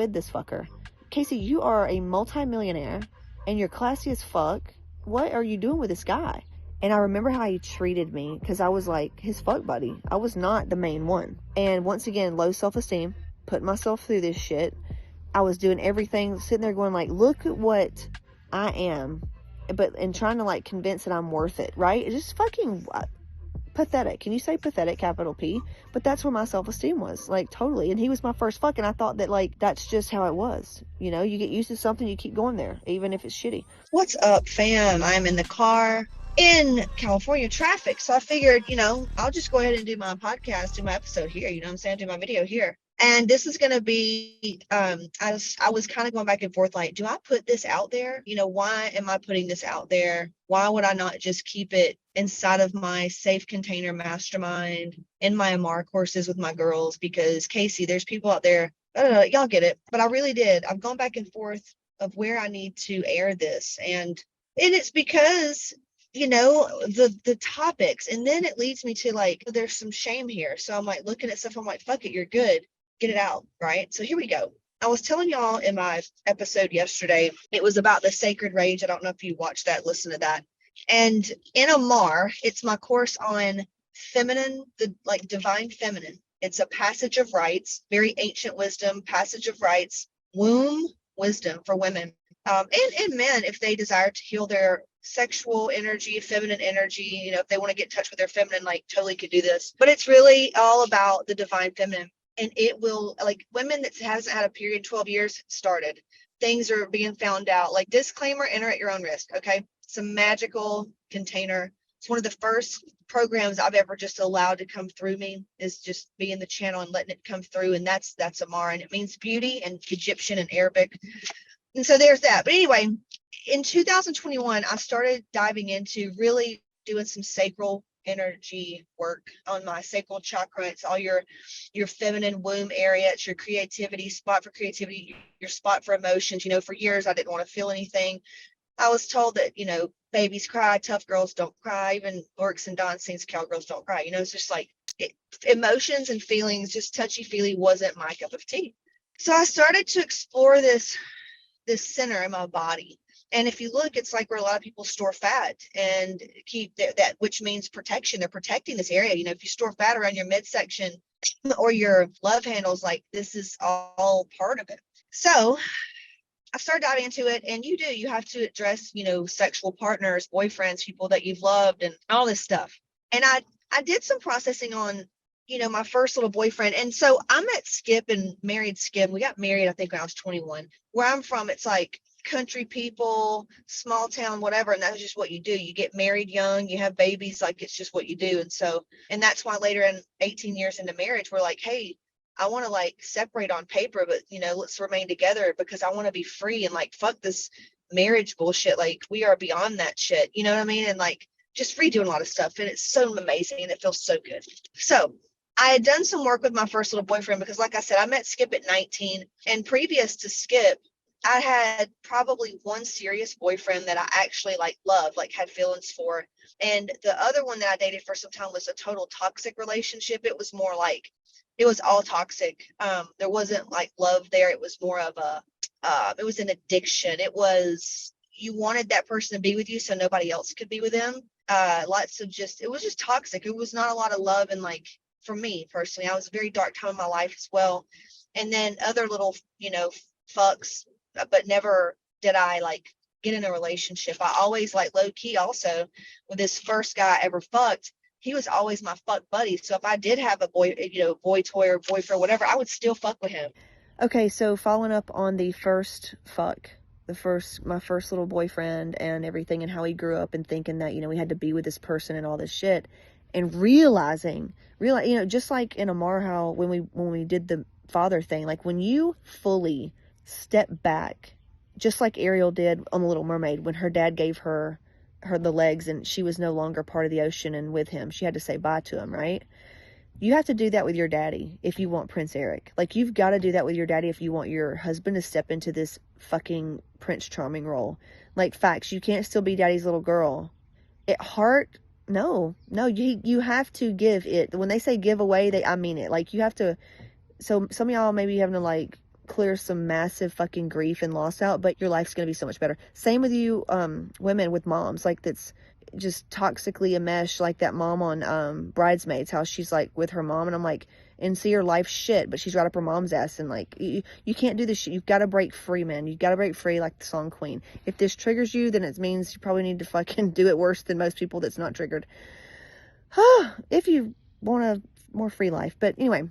with this fucker. Casey, you are a multi-millionaire and you're classy as fuck. What are you doing with this guy? And I remember how he treated me, because I was like his fuck buddy. I was not the main one. And once again, low self-esteem, putting myself through this shit. I was doing everything, sitting there going like, look at what I am, and trying to like convince that I'm worth it, right? It's just fucking pathetic. Can you say pathetic, capital P? But that's where my self-esteem was, like, totally. And he was my first fuck, and I thought that, like, that's just how it was. You know, you get used to something, you keep going there, even if it's shitty. What's up, fam? I'm in the car in California traffic. So I figured, I'll just go ahead and do my podcast, do my episode here. You know what I'm saying? Do my video here. And this is going to be, I was kind of going back and forth, like, do I put this out there? Why am I putting this out there? Why would I not just keep it inside of my safe container mastermind in my MR courses with my girls? Because Casey, there's people out there, I don't know, y'all get it. But I really did. I've gone back and forth of where I need to air this. And it's because the topics, and then it leads me to like, there's some shame here. So I'm like looking at stuff, I'm like, fuck it, you're good, get it out, right? So here we go. I was telling y'all in my episode yesterday, it was about the sacred rage. I don't know if you watched that, listen to that. And in Amar, it's my course on feminine, the like divine feminine. It's a passage of rites, very ancient wisdom, passage of rites, womb wisdom for women, and men, if they desire to heal their sexual energy, feminine energy, if they want to get in touch with their feminine, like totally could do this. But it's really all about the divine feminine. And it will, like, women that hasn't had a period in 12 years started. Things are being found out. Like, disclaimer, enter at your own risk, okay? It's a magical container. It's one of the first programs I've ever just allowed to come through me, is just being the channel and letting it come through. And that's Amar, and it means beauty in Egyptian and Arabic. And so there's that. But anyway, in 2021, I started diving into really doing some sacral energy work on my sacral chakra. It's all your feminine womb area. It's your creativity, spot for creativity, your spot for emotions. For years I didn't want to feel anything. I was told that, babies cry, tough girls don't cry, even Orcs and Don sings cowgirls don't cry. It's just like emotions and feelings, just touchy-feely wasn't my cup of tea. So I started to explore this center in my body. And if you look, it's like where a lot of people store fat and keep that, which means protection. They're protecting this area. If you store fat around your midsection or your love handles, like, this is all part of it. So I started diving into it, and you have to address, sexual partners, boyfriends, people that you've loved, and all this stuff. And I did some processing on, my first little boyfriend. And so I met Skip and married Skip. We got married, I think, when I was 21. Where I'm from, it's like country people, small town, whatever. And that's just what you do. You get married young, you have babies, like, it's just what you do. And that's why later, in 18 years into marriage, we're like, hey, I want to like separate on paper, but let's remain together because I want to be free, and like, fuck this marriage bullshit. Like, we are beyond that shit. You know what I mean? And like, just free doing a lot of stuff. And it's so amazing, and it feels so good. So I had done some work with my first little boyfriend because, like I said, I met Skip at 19. And previous to Skip, I had probably one serious boyfriend that I actually like loved, like had feelings for. And the other one that I dated for some time was a total toxic relationship. It was more like, it was all toxic. There wasn't like love there. It was more of it was an addiction. It was, you wanted that person to be with you so nobody else could be with them. It was just toxic. It was not a lot of love. And like, for me personally, I was a very dark time in my life as well. And then other little, fucks, but never did I like get in a relationship. I always, like, low key also, with this first guy I ever fucked, he was always my fuck buddy. So if I did have a boy toy or boyfriend, whatever, I would still fuck with him. Okay, so following up on the first fuck, my first little boyfriend and everything, and how he grew up and thinking that, we had to be with this person and all this shit, and realizing, just like in Amar, how when we did the father thing, like, when you fully step back, just like Ariel did on The Little Mermaid, when her dad gave her the legs and she was no longer part of the ocean and with him, she had to say bye to him, right? You have to do that with your daddy if you want Prince Eric. Like, you've got to do that with your daddy if you want your husband to step into this fucking Prince Charming role. Like, facts, you can't still be daddy's little girl. No, you have to give it. When they say give away, I mean it. Like, you have to. So some of y'all may be having to, like, clear some massive fucking grief and loss out, but your life's going to be so much better. Same with you, women with moms, like, that's just toxically enmeshed, like that mom on Bridesmaids, how she's like with her mom, and I'm like, and see her life shit, but she's right up her mom's ass, and like, you can't do this shit. You've got to break free, man. You got to break free, like the song Queen. If this triggers you, then it means you probably need to fucking do it worse than most people that's not triggered. If you want a more free life. But anyway,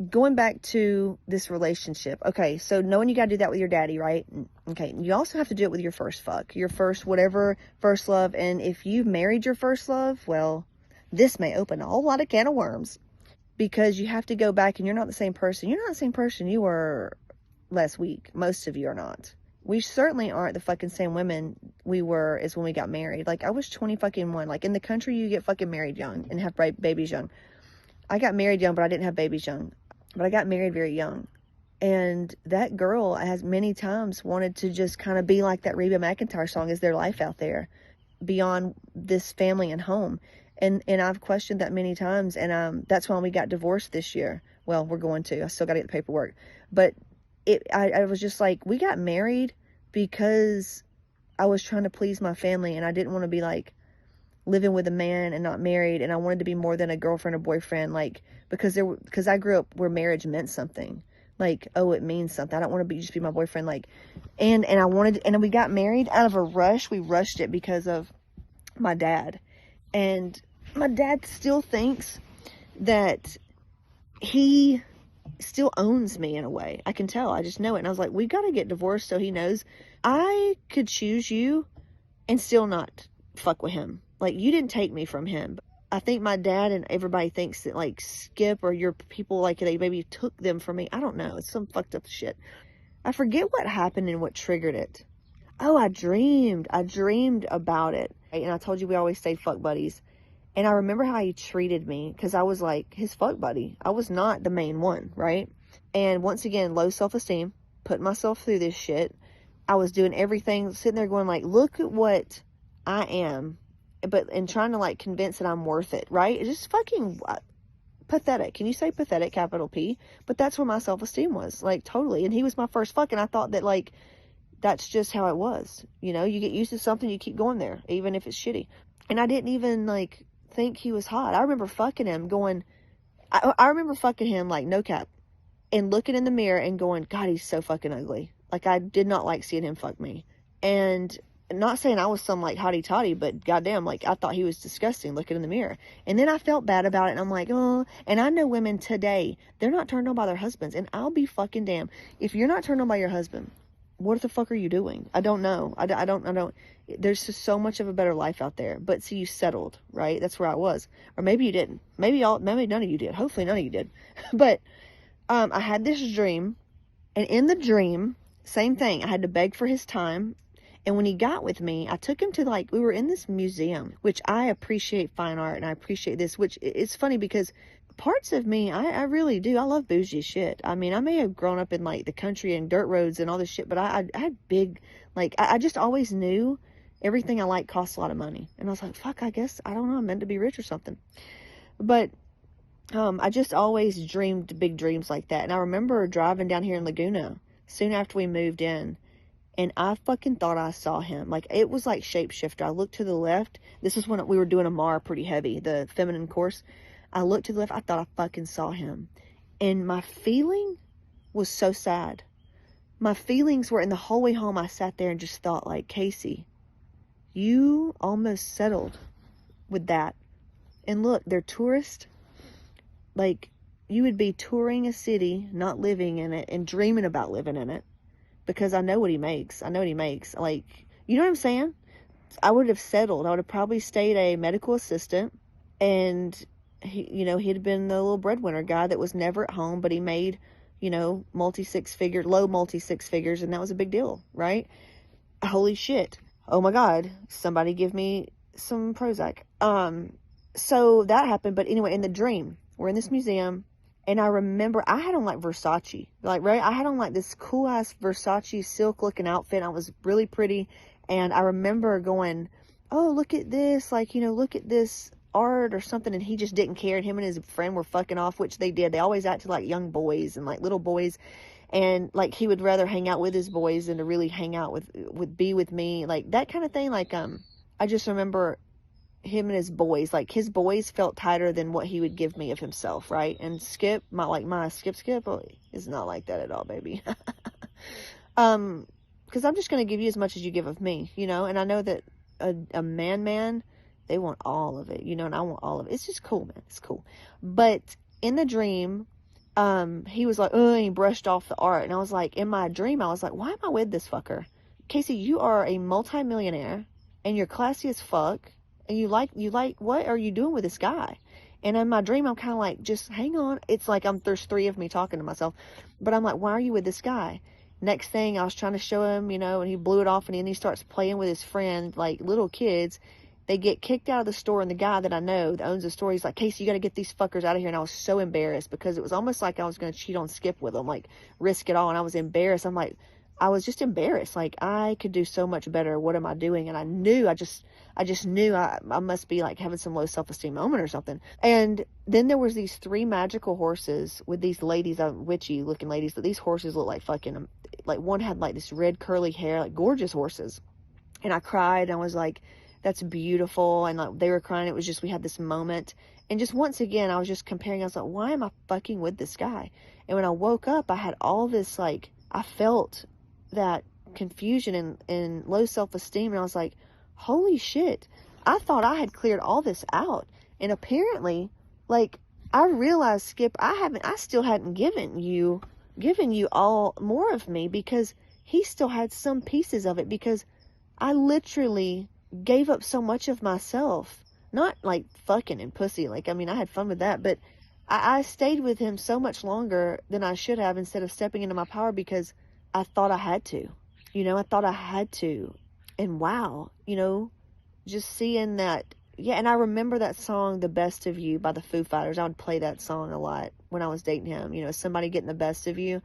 going back to this relationship. Okay, so knowing you got to do that with your daddy, right? Okay, you also have to do it with your first fuck, your first whatever, first love. And if you've married your first love, well, this may open a whole lot of can of worms, because you have to go back and you're not the same person. You're not the same person you were last week. Most of you are not. We certainly aren't the fucking same women we were as when we got married. Like, I was 20 fucking one. Like, in the country, you get fucking married young and have babies young. I got married young, but I didn't have babies young. But I got married very young. And that girl has many times wanted to just kind of be like that Reba McEntire song, Is There Life Out There, beyond this family and home. And I've questioned that many times. And that's why we got divorced this year. Well, we're going to. I still got to get the paperwork. But I was just like, we got married because I was trying to please my family. And I didn't want to be like living with a man and not married. And I wanted to be more than a girlfriend or boyfriend. Like, because I grew up where marriage meant something. Like, oh, it means something. I don't want to just be my boyfriend. Like, and we got married out of a rush. We rushed it because of my dad. And my dad still thinks that he still owns me in a way. I can tell. I just know it. And I was like, we got to get divorced so he knows I could choose you and still not fuck with him. Like, you didn't take me from him. I think my dad and everybody thinks that, like, Skip or your people, like, they maybe took them from me. I don't know. It's some fucked up shit. I forget what happened and what triggered it. Oh, I dreamed about it. And I told you we always stayed fuck buddies. And I remember how he treated me, because I was like his fuck buddy. I was not the main one, right? And once again, low self-esteem, putting myself through this shit. I was doing everything, sitting there going like, look at what I am, and trying to like convince that I'm worth it, right? It's just fucking pathetic. Can you say pathetic, capital P? But that's where my self-esteem was, like, totally. And he was my first fuck, and I thought that, like, that's just how it was. You know, you get used to something, you keep going there, even if it's shitty. And I didn't even, like, think he was hot. I remember fucking him going, I remember fucking him, like, no cap, and looking in the mirror and going, God, he's so fucking ugly. Like, I did not like seeing him fuck me. And not saying I was some, like, hottie toddy, but goddamn, like, I thought he was disgusting looking in the mirror. And then I felt bad about it, and I'm like, oh. And I know women today, they're not turned on by their husbands. And I'll be fucking damn. If you're not turned on by your husband, what the fuck are you doing? I don't know. I don't. There's just so much of a better life out there. But see, you settled, right? That's where I was. Or maybe you didn't. Maybe none of you did. Hopefully none of you did. But I had this dream. And in the dream, same thing. I had to beg for his time. And when he got with me, I took him to, like, we were in this museum, which I appreciate fine art, and I appreciate this, which it's funny because parts of me, I really do. I love bougie shit. I mean, I may have grown up in, like, the country and dirt roads and all this shit, but I had big, like, I just always knew everything I like costs a lot of money. And I was like, fuck, I guess, I don't know, I'm meant to be rich or something. But I just always dreamed big dreams like that. And I remember driving down here in Laguna soon after we moved in, and I fucking thought I saw him. Like, it was like shapeshifter. I looked to the left. This was when we were doing a MAR pretty heavy, the feminine course. I looked to the left. I thought I fucking saw him. And my feeling was so sad. My feelings were, in the whole way home, I sat there and just thought, like, Casey, you almost settled with that. And look, they're tourists. Like, you would be touring a city, not living in it, and dreaming about living in it. Because I know what he makes. I know what he makes. Like, you know what I'm saying? I would have settled. I would have probably stayed a medical assistant. And, he'd been the little breadwinner guy that was never at home. But he made, low multi six figures. And that was a big deal, right? Holy shit. Oh my God. Somebody give me some Prozac. So that happened. But anyway, in the dream, we're in this museum. And I remember I had on, like, Versace, like, right? I had on, like, this cool ass Versace silk looking outfit. I was really pretty. And I remember going, oh, look at this. Like, look at this art or something. And he just didn't care. And him and his friend were fucking off, which they did. They always acted like young boys and like little boys. And like he would rather hang out with his boys than to really hang out be with me, like that kind of thing. Like I just remember him and his boys, like his boys felt tighter than what he would give me of himself, right? And Skip, my Skip is not like that at all, baby. Because I'm just going to give you as much as you give of me, you know. And I know that a man, they want all of it, you know, and I want all of it. It's just cool, man. It's cool. But in the dream, he was like, oh, and he brushed off the art, and I was like, in my dream, I was like, why am I with this fucker? Casey, you are a multimillionaire, and you're classy as fuck, and you like, what are you doing with this guy? And in my dream, I'm kind of like, just hang on. It's like there's three of me talking to myself, but I'm like, why are you with this guy? Next thing, I was trying to show him, you know, and he blew it off, and then he starts playing with his friend, like little kids. They get kicked out of the store, and the guy that I know that owns the store, he's like, Casey, you got to get these fuckers out of here. And I was so embarrassed because it was almost like I was going to cheat on Skip with them, like risk it all. And I was embarrassed. I'm like, I was just embarrassed. Like, I could do so much better. What am I doing? And I knew, I just knew I must be like having some low self-esteem moment or something. And then there was these three magical horses with these ladies, witchy looking ladies, but these horses look like fucking, like one had like this red curly hair, like gorgeous horses. And I cried, and I was like, that's beautiful. And like they were crying. It was just, we had this moment. And just once again, I was just comparing. I was like, why am I fucking with this guy? And when I woke up, I had all this, like, I felt that confusion and low self-esteem. And I was like, holy shit, I thought I had cleared all this out. And apparently, like, I realized, Skip, I still hadn't given you all more of me, because he still had some pieces of it, because I literally gave up so much of myself. Not like fucking and pussy. Like, I mean, I had fun with that, but I stayed with him so much longer than I should have, instead of stepping into my power, because I thought I had to. You know, I thought I had to. And wow, you know, just seeing that. Yeah, and I remember that song, The Best of You by the Foo Fighters. I would play that song a lot when I was dating him. You know, somebody getting the best of you.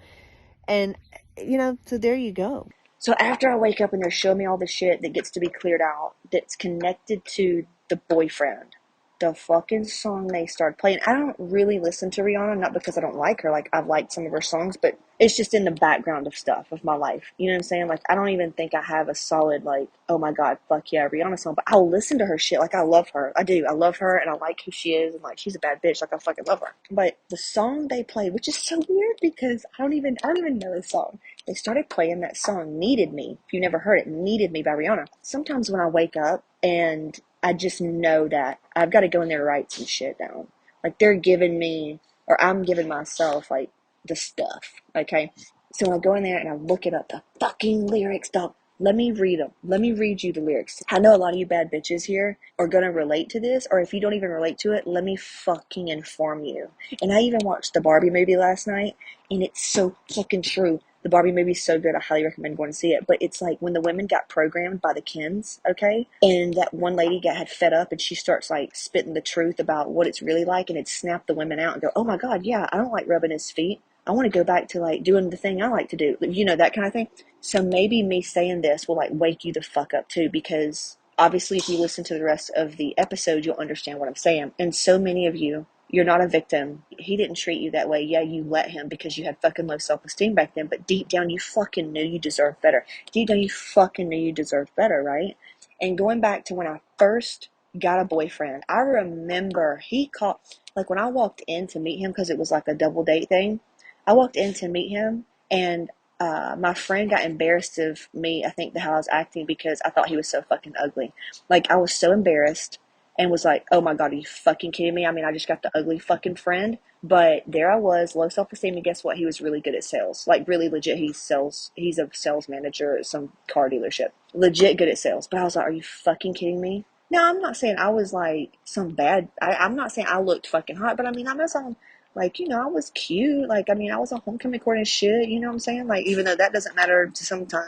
And, you know, so there you go. So after I wake up and they're showing me all the shit that gets to be cleared out, that's connected to the boyfriend, the fucking song they started playing. I don't really listen to Rihanna, not because I don't like her. Like, I've liked some of her songs, but it's just in the background of stuff of my life. You know what I'm saying? Like, I don't even think I have a solid, like, oh my God, fuck yeah, Rihanna song. But I'll listen to her shit. Like, I love her. I do. I love her, and I like who she is, and like, she's a bad bitch. Like, I fucking love her. But the song they played, which is so weird because I don't even know the song. They started playing that song, Needed Me. If you never heard it, Needed Me by Rihanna. Sometimes when I wake up and I just know that I've got to go in there and write some shit down. Like, they're giving me, or I'm giving myself, like, the stuff, okay? So when I go in there and I look it up, the fucking lyrics, dog. Let me read them. Let me read you the lyrics. I know a lot of you bad bitches here are going to relate to this, or if you don't even relate to it, let me fucking inform you. And I even watched the Barbie movie last night, and it's so fucking true. The Barbie movie is so good, I highly recommend going to see it. But it's like when the women got programmed by the Kens, okay? And that one lady had fed up, and she starts like spitting the truth about what it's really like, and it snapped the women out and go, oh my God, yeah, I don't like rubbing his feet. I want to go back to like doing the thing I like to do. You know, that kind of thing. So maybe me saying this will like wake you the fuck up too, because obviously if you listen to the rest of the episode, you'll understand what I'm saying. And so many of you, you're not a victim. He didn't treat you that way. Yeah, you let him because you had fucking low self-esteem back then, but deep down you fucking knew you deserved better. Deep down you fucking knew you deserved better, right? And going back to when I first got a boyfriend, I remember he called, like when I walked in to meet him, because it was like a double date thing, I walked in to meet him, and my friend got embarrassed of me, I think, how I was acting, because I thought he was so fucking ugly. Like, I was so embarrassed and was like, oh my God, are you fucking kidding me? I mean, I just got the ugly fucking friend. But there I was, low self-esteem, and guess what? He was really good at sales. Like, really legit, he's a sales manager at some car dealership. Legit good at sales. But I was like, are you fucking kidding me? Now, I'm not saying I was like some bad, I'm not saying I looked fucking hot, but I mean, I'm not saying, like, you know, I was cute. Like, I mean, I was a homecoming court and shit, you know what I'm saying? Like, even though that doesn't matter to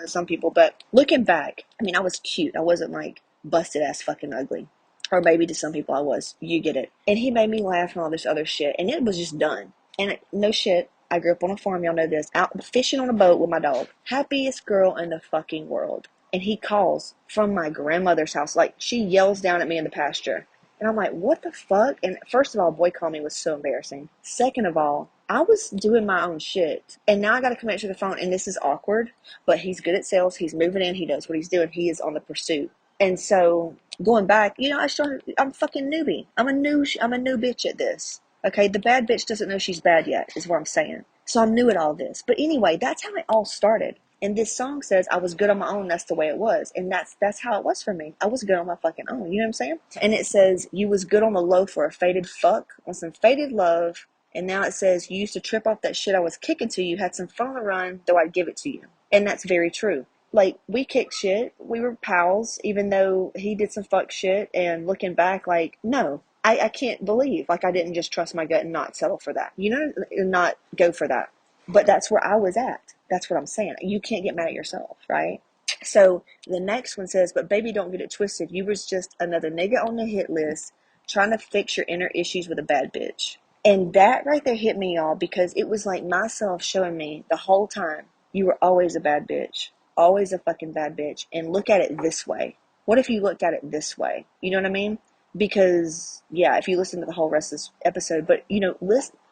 some people, but looking back, I mean, I was cute. I wasn't like busted ass fucking ugly. Or maybe to some people I was. You get it. And he made me laugh and all this other shit. And it was just done. And no shit, I grew up on a farm, y'all know this. Out fishing on a boat with my dog. Happiest girl in the fucking world. And he calls from my grandmother's house. Like, she yells down at me in the pasture. And I'm like, what the fuck? And first of all, boy call me was so embarrassing. Second of all, I was doing my own shit. And now I got to come back to the phone, and this is awkward, but he's good at sales. He's moving in. He knows what he's doing. He is on the pursuit. And so going back, I'm a fucking newbie. I'm a new bitch at this. Okay. The bad bitch doesn't know she's bad yet, is what I'm saying. So I'm new at all this. But anyway, that's how it all started. And this song says I was good on my own. That's the way it was. And that's how it was for me. I was good on my fucking own. You know what I'm saying? And it says you was good on the low for a faded fuck on some faded love. And now it says you used to trip off that shit I was kicking to you. Had some fun on the run, though I'd give it to you. And that's very true. Like, we kicked shit. We were pals, even though he did some fuck shit. And looking back, like, no. I can't believe, like, I didn't just trust my gut and not settle for that. You know, and not go for that. But that's where I was at. That's what I'm saying. You can't get mad at yourself, right? So the next one says, but baby, don't get it twisted. You was just another nigga on the hit list trying to fix your inner issues with a bad bitch. And that right there hit me, y'all, because it was like myself showing me the whole time, you were always a bad bitch. Always a fucking bad bitch. And look at it this way. What if you looked at it this way? You know what I mean? Because, yeah, if you listen to the whole rest of this episode, but, you know,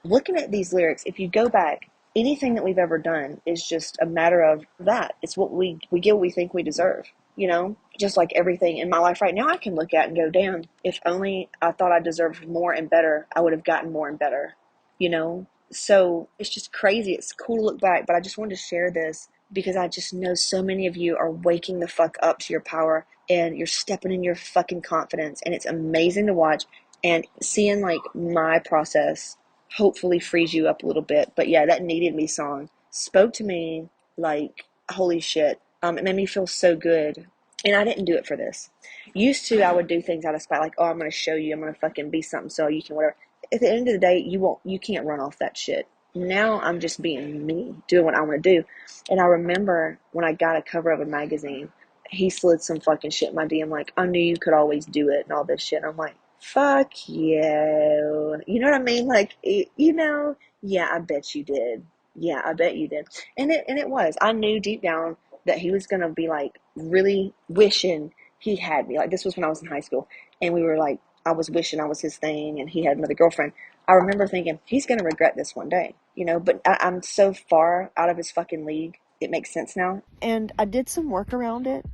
looking at these lyrics, if you go back, anything that we've ever done is just a matter of that. It's what we get what we think we deserve, you know? Just like everything in my life right now, I can look at and go, damn, if only I thought I deserved more and better, I would have gotten more and better, you know? So it's just crazy. It's cool to look back, but I just wanted to share this because I just know so many of you are waking the fuck up to your power and you're stepping in your fucking confidence, and it's amazing to watch. And seeing like my process hopefully frees you up a little bit. But yeah, that Needed Me song spoke to me like, holy shit. It made me feel so good. And I didn't do it for this. Used to, I would do things out of spite, like, oh, I'm going to show you, I'm going to fucking be something so you can whatever. At the end of the day, you can't run off that shit. Now I'm just being me, doing what I want to do. And I remember when I got a cover of a magazine, he slid some fucking shit in my DM, like, I knew you could always do it and all this shit. And I'm like, fuck you. You know what I mean? Like, you know, yeah, I bet you did. Yeah, I bet you did. And it was. I knew deep down that he was going to be like really wishing he had me. Like, this was when I was in high school, and we were like, I was wishing I was his thing and he had another girlfriend. I remember thinking, he's going to regret this one day, you know, but I'm so far out of his fucking league. It makes sense now. And I did some work around it,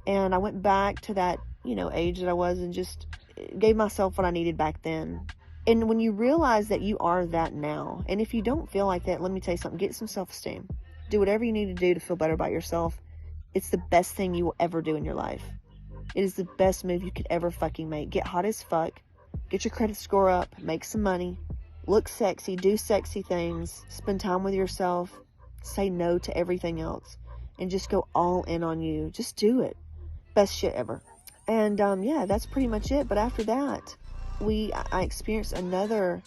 and I went back to that, you know, age that I was and just gave myself what I needed back then. And when you realize that you are that now, and if you don't feel like that, let me tell you something, get some self-esteem. Do whatever you need to do to feel better about yourself. It's the best thing you will ever do in your life. It is the best move you could ever fucking make. Get hot as fuck. Get your credit score up. Make some money. Look sexy. Do sexy things. Spend time with yourself. Say no to everything else. And just go all in on you. Just do it. Best shit ever. And yeah, that's pretty much it. But after that, I experienced another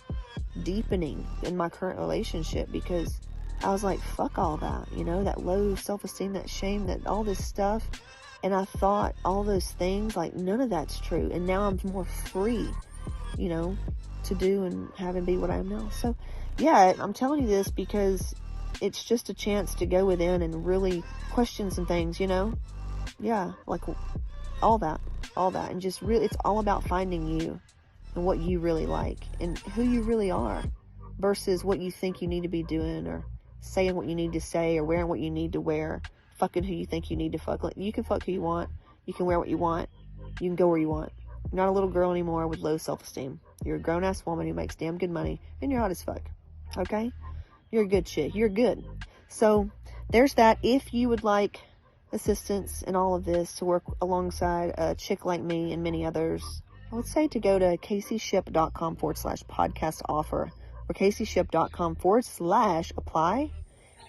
deepening in my current relationship, because I was like, fuck all that, you know, that low self-esteem, that shame, that all this stuff. And I thought all those things, like, none of that's true. And now I'm more free, you know, to do and have and be what I am now. So yeah, I'm telling you this because it's just a chance to go within and really question some things, you know? Yeah, like all that. And just really, it's all about finding you and what you really like and who you really are versus what you think you need to be doing or saying what you need to say or wearing what you need to wear, fucking who you think you need to fuck. Like, you can fuck who you want. You can wear what you want. You can go where you want. You're not a little girl anymore with low self-esteem. You're a grown-ass woman who makes damn good money, and you're hot as fuck. Okay? You're a good chick. You're good. So there's that. If you would like assistance in all of this to work alongside a chick like me and many others, I would say to go to caseyship.com/podcast offer or caseyship.com/apply.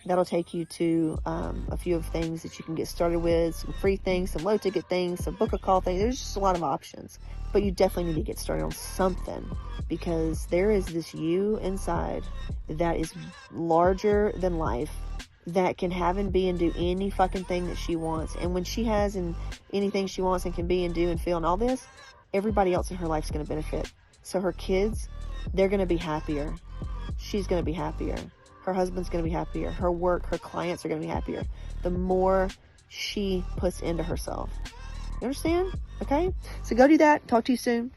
That'll take you to a few of things that you can get started with, some free things, some low ticket things, some book a call things. There's just a lot of options, but you definitely need to get started on something, because there is this you inside that is larger than life, that can have and be and do any fucking thing that she wants. And when she has and anything she wants and can be and do and feel and all this, everybody else in her life is going to benefit. So her kids, they're going to be happier. She's going to be happier. Her husband's going to be happier. Her work, her clients are going to be happier. The more she puts into herself. You understand? Okay? So go do that. Talk to you soon.